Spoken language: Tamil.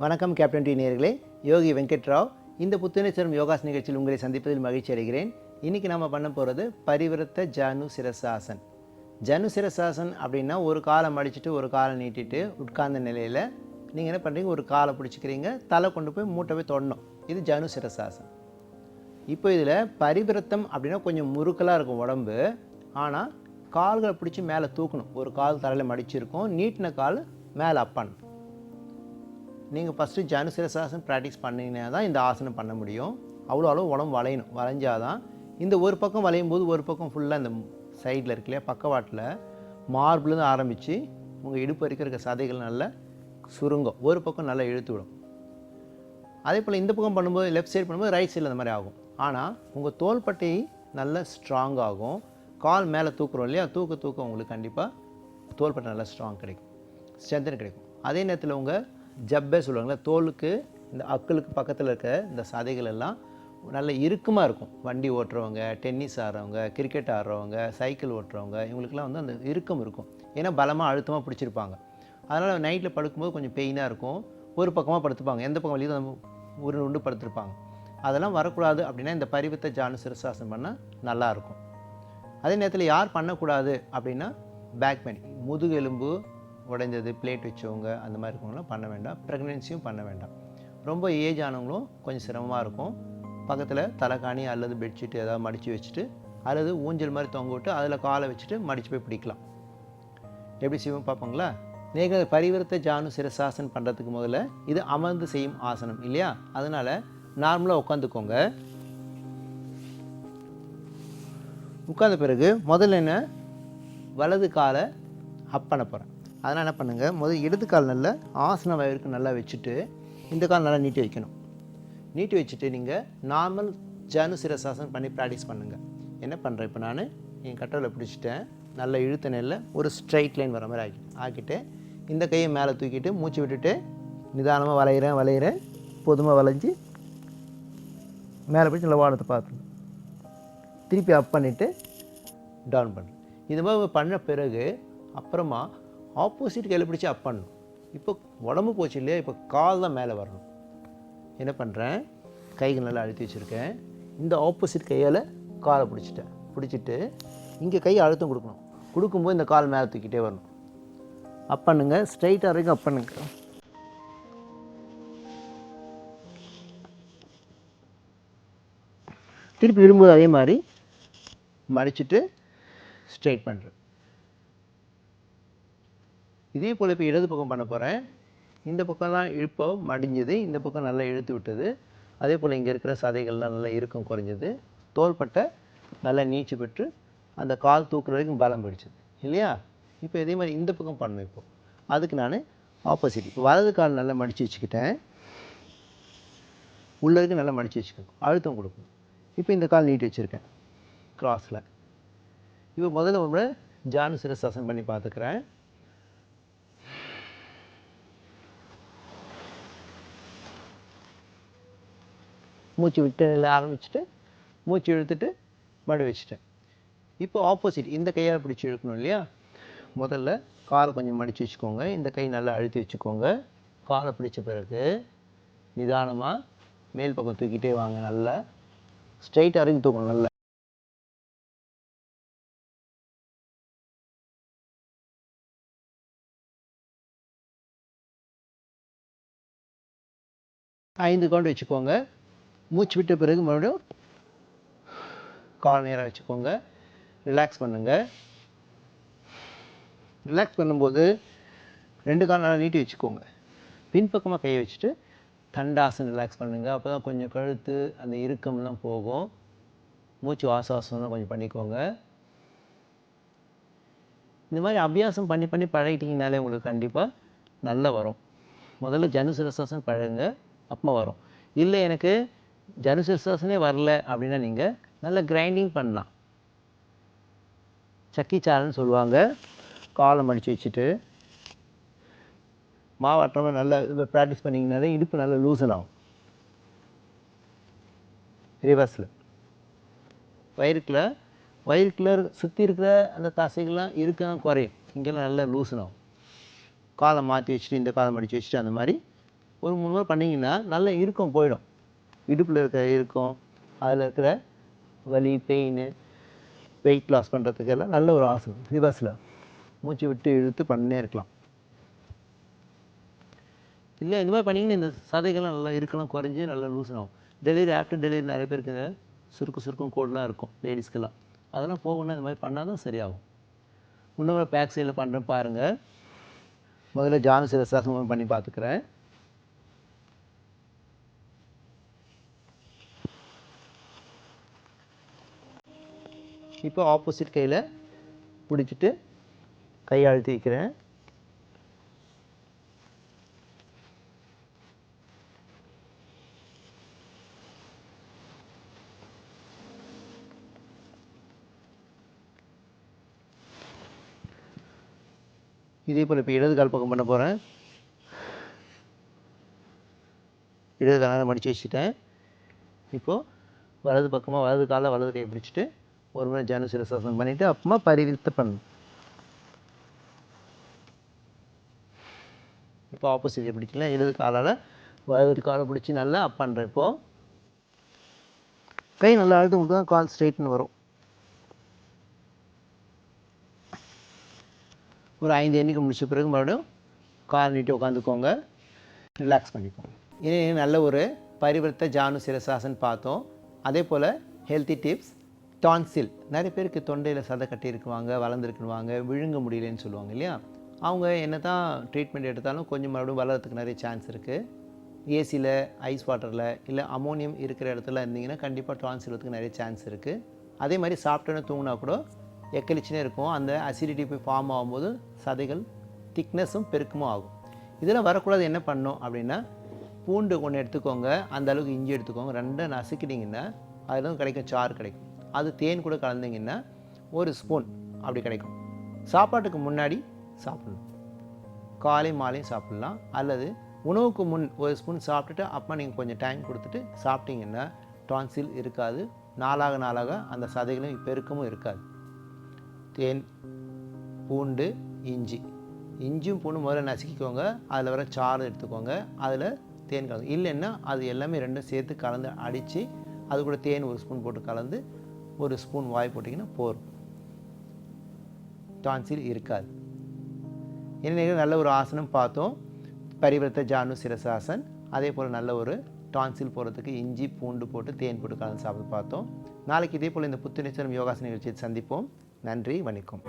வணக்கம் கேப்டன் டி நேயர்களே, யோகி வெங்கட் ராவ். இந்த புத்துணர்ச்சி யோகாஸ் நிகழ்ச்சியில் உங்களை சந்திப்பதில் மகிழ்ச்சி அடைகிறேன். இன்றைக்கி நம்ம பண்ண போகிறது பரிவிரத்த ஜானு சிரசாசன். ஜனு சிரசாசன் அப்படின்னா ஒரு காலை மடிச்சுட்டு ஒரு காலை நீட்டிட்டு உட்கார்ந்த நிலையில் நீங்கள் என்ன பண்ணுறீங்க, ஒரு காலை பிடிச்சிக்கிறீங்க, தலை கொண்டு போய் மூட்டை போய் தொடணும். இது ஜனு சிரசாசன். இப்போ இதில் பரிவிரத்தம் அப்படின்னா கொஞ்சம் முறுக்கலாக இருக்கும் உடம்பு, ஆனால் கால்களை பிடிச்சி மேலே தூக்கணும். ஒரு கால் தலையில் மடிச்சிருக்கும், நீட்டின கால் மேலே அப்பான். நீங்கள் ஃபஸ்ட்டு ஜனு சிரசாசன் ப்ராக்டிஸ் பண்ணிங்கன்னா தான் இந்த ஆசனம் பண்ண முடியும். அவ்வளோ அளவு உடம்பு வளையணும். வளைஞ்சாதான் இந்த ஒரு பக்கம் வளையும் போது ஒரு பக்கம் ஃபுல்லாக இந்த சைடில் இருக்கு இல்லையா, பக்கவாட்டில் மார்பிள்லேருந்து ஆரம்பித்து உங்கள் இடுப்பு வரைக்கும் இருக்க சதைகள் நல்லா சுருங்கும், ஒரு பக்கம் நல்லா இழுத்து விடும். அதே போல் இந்த பக்கம் பண்ணும்போது லெஃப்ட் சைடு பண்ணும்போது ரைட் சைடில் அந்த மாதிரி ஆகும். ஆனால் உங்கள் தோள்பட்டை நல்லா ஸ்ட்ராங் ஆகும். கால் மேலே தூக்குறோம் இல்லையா, தூக்க உங்களுக்கு கண்டிப்பாக தோள்பட்டை நல்லா ஸ்ட்ராங் கிடைக்கும், ஸ்ட்ரென்த்தன் கிடைக்கும். அதே நேரத்தில் உங்கள் ஜப்பே சொல்லுவாங்களே, தோலுக்கு இந்த அக்களுக்கு பக்கத்தில் இருக்க இந்த சதைகள் எல்லாம் நல்ல இறுக்கமாக இருக்கும். வண்டி ஓட்டுறவங்க, டென்னிஸ் ஆடுறவங்க, கிரிக்கெட் ஆடுறவங்க, சைக்கிள் ஓட்டுறவங்க, இவங்களுக்குலாம் வந்து அந்த இறுக்கம் இருக்கும். ஏன்னா பலமாக அழுத்தமாக பிடிச்சிருப்பாங்க. அதனால் நைட்டில் படுக்கும்போது கொஞ்சம் பெயினாக இருக்கும். ஒரு பக்கமாக படுத்துப்பாங்க, எந்த பக்கம் வழியும் நம்ம உருண்டு படுத்துருப்பாங்க. அதெல்லாம் வரக்கூடாது அப்படின்னா இந்த பரிவிரத்த ஜானு சிரசாசனம் பண்ணால் நல்லாயிருக்கும். அதே நேரத்தில் யார் பண்ணக்கூடாது அப்படின்னா பேக் பெயின், முதுகெலும்பு உடைஞ்சது, பிளேட் வச்சவங்க, அந்த மாதிரி இருக்கவங்களாம் பண்ண வேண்டாம். ப்ரெக்னென்சியும் பண்ண வேண்டாம். ரொம்ப ஏஜ் ஆனவங்களும் கொஞ்சம் சிரமமாக இருக்கும். பக்கத்தில் தலைகாணி அல்லது பெட்ஷீட் ஏதாவது மடித்து வச்சுட்டு அல்லது ஊஞ்சல் மாதிரி தொங்க விட்டு அதில் காலை வச்சுட்டு மடித்து போய் பிடிக்கலாம். எப்படி செய்வோம் பார்ப்போங்களா? நீங்கள் பரிவிரத்த ஜானு சிரசாசன் பண்ணுறதுக்கு முதல்ல இது அமர்ந்து செய்யும் ஆசனம் இல்லையா, அதனால் நார்மலாக உட்காந்துக்கோங்க. உட்கார்ந்த பிறகு முதல்ல என்ன, வலது காலை அப் பண்ண போகிறேன். அதனால் என்ன பண்ணுங்கள், முதல் இடது கால் நல்லா ஆசன வயிறுக்கு நல்லா வச்சுட்டு இந்த கால் நல்லா நீட்டி வைக்கணும். நீட்டி வச்சுட்டு நீங்கள் நார்மல் ஜனு சிரசாசனம் பண்ணி ப்ராக்டிஸ் பண்ணுங்கள். என்ன பண்ணுறேன், இப்போ நான் என் கட்டவில் பிடிச்சிட்டேன், நல்லா இழுத்த நெல்ல ஒரு ஸ்ட்ரைட் லைன் வர மாதிரி ஆக்கிட்டு இந்த கையை மேலே தூக்கிட்டு மூச்சு விட்டுட்டு நிதானமாக வளையிறேன், பொதுமாக வளைஞ்சி மேலே போய் நல்லா வானத்தை பார்த்து திருப்பி அப் பண்ணிவிட்டு டவுன் பண்ணுறேன். இது மாதிரி பண்ண பிறகு அப்புறமா ஆப்போசிட் கையில் பிடிச்சி அப் பண்ணணும். இப்போ உடம்பு போச்சு இல்லையா, இப்போ கால் தான் மேலே வரணும். என்ன பண்ணுறேன், கைகள் நல்லா அழுத்தி வச்சுருக்கேன், இந்த ஆப்போசிட் கையால் காலை பிடிச்சிட்டு இங்கே கையை அழுத்தம் கொடுக்கணும். கொடுக்கும்போது இந்த கால் மேலே தூக்கிட்டே வரணும். அப் பண்ணுங்க, ஸ்ட்ரைட்டாக வரைக்கும் அப் பண்ணுங்க. திருப்பி விடும்போது அதே மாதிரி மடிச்சுட்டு ஸ்ட்ரைட் பண்ணுறேன். இதே போல் இப்போ இடது பக்கம் பண்ண போகிறேன். இந்த பக்கம் தான் இழுப்போ மடிஞ்சது, இந்த பக்கம் நல்லா இழுத்து விட்டது. அதே போல் இங்கே இருக்கிற சதைகள்லாம் நல்லா இறுக்கம் குறைஞ்சது, தோள்பட்டை நல்லா நீச்சு பெற்று அந்த கால் தூக்குற வரைக்கும் பலம் பிடிச்சது இல்லையா. இப்போ இதே மாதிரி இந்த பக்கம் பண்ணணும். இப்போது அதுக்கு நான் ஆப்போசிட், இப்போ வலது கால் நல்லா மடித்து வச்சுக்கிட்டேன், உள்ள வரைக்கும் நல்லா மடித்து வச்சுக்கணும், அழுத்தம் கொடுக்கணும். இப்போ இந்த கால் நீட்டி வச்சுருக்கேன் கிராஸில். இப்போ முதல்ல ஒரு ஜானு சிரசாசனம் பண்ணி பார்த்துக்கிறேன். மூச்சு விட்டு ஆரம்பிச்சுட்டு மூச்சு இழுத்துட்டு மடி வச்சுட்டேன். இப்போ ஆப்போசிட் இந்த கையால் பிடிச்சி இழுக்கணும் இல்லையா. முதல்ல காலை கொஞ்சம் மடித்து வச்சுக்கோங்க, இந்த கை நல்லா அழுத்தி வச்சுக்கோங்க. காலை பிடிச்ச பிறகு நிதானமாக மேல் பக்கம் தூக்கிட்டே வாங்க, நல்லா ஸ்ட்ரைட்டாக வரைக்கும் தூக்கணும். நல்லா ஐந்து கவுண்ட் வச்சுக்கோங்க. மூச்சு விட்ட பிறகு மறுபடியும் கால் நேராக வச்சுக்கோங்க, ரிலாக்ஸ் பண்ணுங்கள். ரிலாக்ஸ் பண்ணும்போது ரெண்டு கால் நல்லா நீட்டி வச்சுக்கோங்க, பின்பக்கமாக கையை வச்சுட்டு தண்டாசன் ரிலாக்ஸ் பண்ணுங்கள். அப்போ தான் கொஞ்சம் கழுத்து அந்த இறுக்கம்லாம் போகும். மூச்சு ஆசாசனம் கொஞ்சம் பண்ணிக்கோங்க. இந்த மாதிரி அபியாசம் பண்ணி பழகிட்டிங்கனாலே உங்களுக்கு கண்டிப்பாக நல்லா வரும். முதல்ல ஜனு சிரசாசனம் பழகுங்க, அப்போ வரும். இல்லை எனக்கு ஜனு சிரசாசனே வரல அப்படின்னா நீங்கள் நல்லா கிரைண்டிங் பண்ணலாம். சக்கி சாரன்னு சொல்லுவாங்க. காலை மடித்து வச்சுட்டு மாவாட்டமாக நல்லா ப்ராக்டிஸ் பண்ணிங்கனாலே இடுப்பு நல்லா லூசன் ஆகும். ரிவர்ஸில் வயிறுக்குள்ள சுற்றி இருக்கிற அந்த தசைகள்லாம் குறையும், இங்கெல்லாம் நல்லா லூசன் ஆகும். காலை மாற்றி வச்சுட்டு இந்த காலை மடித்து வச்சுட்டு அந்த மாதிரி ஒரு 3 முறை பண்ணிங்கன்னா நல்ல இறுக்கம் போயிடும். இடுப்பில் இருக்கிற இறுக்கம், அதில் இருக்கிற வலி, பெயின், வெயிட் லாஸ் பண்ணுறதுக்கெல்லாம் நல்ல ஒரு ஆசனம். ரிவர்ஸில் மூச்சு விட்டு இழுத்து பண்ணினே இருக்கலாம். இல்லை இந்த மாதிரி பண்ணிங்கன்னா இந்த சதைகள்லாம் நல்லா இருக்கலாம் குறைஞ்சி நல்லா லூசன் ஆகும். டெலிவரி ஆஃப்டர் டெலிவரி நிறைய பேருக்கு சுருக்கம் கோடெலாம் இருக்கும் லேடிஸ்க்கெல்லாம். அதெல்லாம் போகணுன்னா இந்த மாதிரி பண்ணால் தான் சரியாகும். இன்னொரு பேக் சைடில் பண்ணுறேன் பாருங்கள். முதல்ல ஜானு சிரசாசனம் பண்ணி பார்த்துக்கிறேன். இப்போ ஆப்போசிட் கையில் பிடிச்சிட்டு கையை அழுத்தி வைக்கிறேன். இதே போல் இப்போ இடது கால் பக்கம் பண்ண போகிறேன். இடது காலை மடித்து வச்சுட்டேன். இப்போது வலது பக்கமாக வலது காலை வலது கையை பிடிச்சிட்டு ஒரு முறை ஜானு சிரசாசனம் பண்ணிவிட்டு அப்புறமா பரிவிருத்த பண்ணணும். இப்போ ஆப்போசிட் பிடிக்கலாம். இடது காலால் வலது காலை பிடிச்சி நல்லா அப் பண்ணுறேன். இப்போது கை நல்லா அழுத்து மட்டும் தான் கால் ஸ்ட்ரெயிட்னு வரும். ஒரு 5 எண்ணிக்கை முடிச்ச பிறகு மறுபடியும் கால் நீட்டி உட்காந்துக்கோங்க, ரிலாக்ஸ் பண்ணிக்கோங்க. இனி நல்ல ஒரு பரிவர்த்த ஜானு சிரசாசன் பார்த்தோம். அதே போல் ஹெல்த்தி டிப்ஸ். டான்சில் நிறைய பேருக்கு தொண்டையில் சதை கட்டி இருக்குவாங்க, வளர்ந்துருக்குவாங்க, விழுங்க முடியலன்னு சொல்லுவாங்க இல்லையா. அவங்க என்ன தான் ட்ரீட்மெண்ட் எடுத்தாலும் கொஞ்சம் மறுபடியும் வளர்கிறதுக்கு நிறைய சான்ஸ் இருக்குது. ஏசியில், ஐஸ் வாட்டரில், இல்லை அமோனியம் இருக்கிற இடத்துல இருந்தீங்கன்னா கண்டிப்பாக டான்சில் வரதுக்கு நிறைய சான்ஸ் இருக்குது. அதே மாதிரி சாப்பிட்டோன்னு தூங்கினா கூட எக்கலிச்சுனே இருக்கும். அந்த அசிடிட்டி போய் ஃபார்ம் ஆகும்போது சதைகள் திக்னஸும் பெருக்கமும் ஆகும். இதெல்லாம் வரக்கூடாது. என்ன பண்ணோம் அப்படின்னா, பூண்டு ஒன்று எடுத்துக்கோங்க, அந்த அளவுக்கு இஞ்சி எடுத்துக்கோங்க, ரெண்டும் நசுக்கிட்டிங்கன்னா அதில் கிடைக்கும் சாறு கிடைக்கும். அது தேன் கூட கலந்திங்கன்னா ஒரு ஸ்பூன் அப்படி கிடைக்கும். சாப்பாட்டுக்கு முன்னாடி சாப்பிடணும், காலை மாலையும் சாப்பிட்லாம். அல்லது உணவுக்கு முன் ஒரு ஸ்பூன் சாப்பிட்டுட்டு அப்போ நீங்கள் கொஞ்சம் டைம் கொடுத்துட்டு சாப்பிட்டீங்கன்னா டான்சில் இருக்காது. நாளாக அந்த சதைகளும் பெருக்கமும் இருக்காது. தேன், பூண்டு, இஞ்சியும் பூண்டு முதல்ல நசுக்கிக்கோங்க, அதில் வர சாறு எடுத்துக்கோங்க, அதில் தேன் கலந்து, இல்லைன்னா அது எல்லாமே ரெண்டும் சேர்த்து கலந்து அடித்து அது கூட தேன் ஒரு ஸ்பூன் போட்டு கலந்து ஒரு ஸ்பூன் வாய் போட்டிங்கன்னா போதும், டான்சில் இருக்காது. என்ன நல்ல ஒரு ஆசனம் பார்த்தோம், பரிவர்த்த ஜானு சிரசாசன். அதே போல் நல்ல ஒரு டான்சில் போகிறதுக்கு இஞ்சி பூண்டு போட்டு தேன் போட்டு கலந்து சாப்பிட்டு பார்த்தோம். நாளைக்கு இதே போல் இந்த புத்துணர்ச்சி யோகாசன நிகழ்ச்சியை சந்திப்போம். நன்றி, வணக்கம்.